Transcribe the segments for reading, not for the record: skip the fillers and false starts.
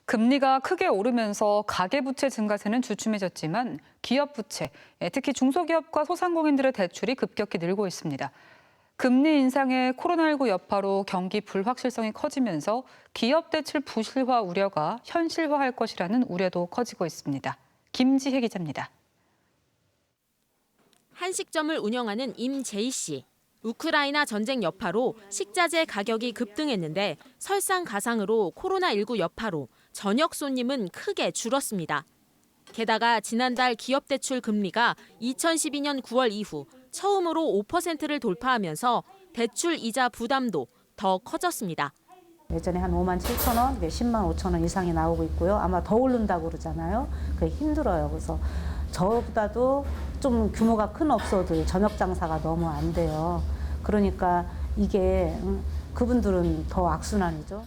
금리가 크게 오르면서 가계부채 증가세는 주춤해졌지만 기업 부채, 특히 중소기업과 소상공인들의 대출이 급격히 늘고 있습니다. 금리 인상의 코로나19 여파로 경기 불확실성이 커지면서 기업 대출 부실화 우려가 현실화할 것이라는 우려도 커지고 있습니다. 김지혜 기자입니다. 한식점을 운영하는 임재희 씨. 우크라이나 전쟁 여파로 식자재 가격이 급등했는데 설상가상으로 코로나19 여파로 저녁 손님은 크게 줄었습니다. 게다가 지난달 기업대출 금리가 2012년 9월 이후 처음으로 5%를 돌파하면서 대출 이자 부담도 더 커졌습니다. 예전에 한 5만 7천 원, 10만 5천 원 이상이 나오고 있고요. 아마 더 오른다고 그러잖아요. 그게 힘들어요. 그래서 저보다도 좀 규모가 큰 업소들 저녁 장사가 너무 안 돼요. 그러니까 이게 그분들은 더 악순환이죠.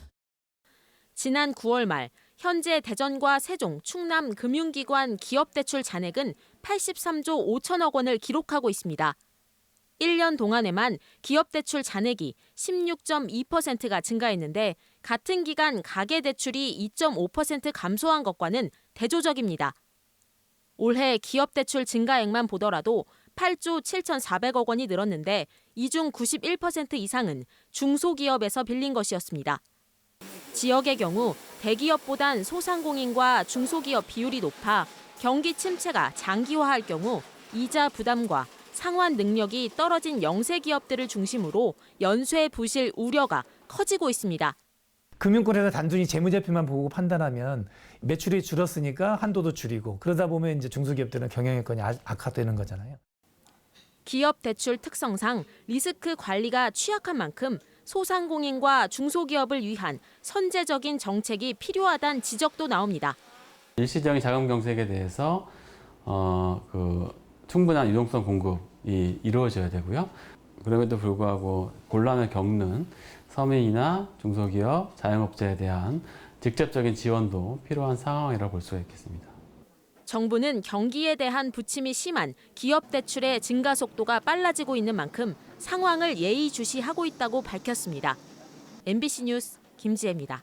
지난 9월 말 현재 대전과 세종, 충남 금융기관 기업대출 잔액은 83조 5천억 원을 기록하고 있습니다. 1년 동안에만 기업대출 잔액이 16.2%가 증가했는데 같은 기간 가계대출이 2.5% 감소한 것과는 대조적입니다. 올해 기업대출 증가액만 보더라도 8조 7,400억 원이 늘었는데 이 중 91% 이상은 중소기업에서 빌린 것이었습니다. 지역의 경우 대기업보단 소상공인과 중소기업 비율이 높아 경기 침체가 장기화할 경우 이자 부담과 상환 능력이 떨어진 영세기업들을 중심으로 연쇄 부실 우려가 커지고 있습니다. 금융권에서 단순히 재무제표만 보고 판단하면 매출이 줄었으니까 한도도 줄이고 그러다 보면 이제 중소기업들은 경영여건이 악화되는 거잖아요. 기업 대출 특성상 리스크 관리가 취약한 만큼 소상공인과 중소기업을 위한 선제적인 정책이 필요하다는 지적도 나옵니다. 일시적인 자금 경색에 대해서 충분한 유동성 공급이 이루어져야 되고요. 그럼에도 불구하고 곤란을 겪는 서민이나 중소기업, 자영업자에 대한 직접적인 지원도 필요한 상황이라고 볼 수가 있겠습니다. 정부는 경기에 대한 부침이 심한 기업 대출의 증가 속도가 빨라지고 있는 만큼 상황을 예의주시하고 있다고 밝혔습니다. MBC 뉴스 김지혜입니다.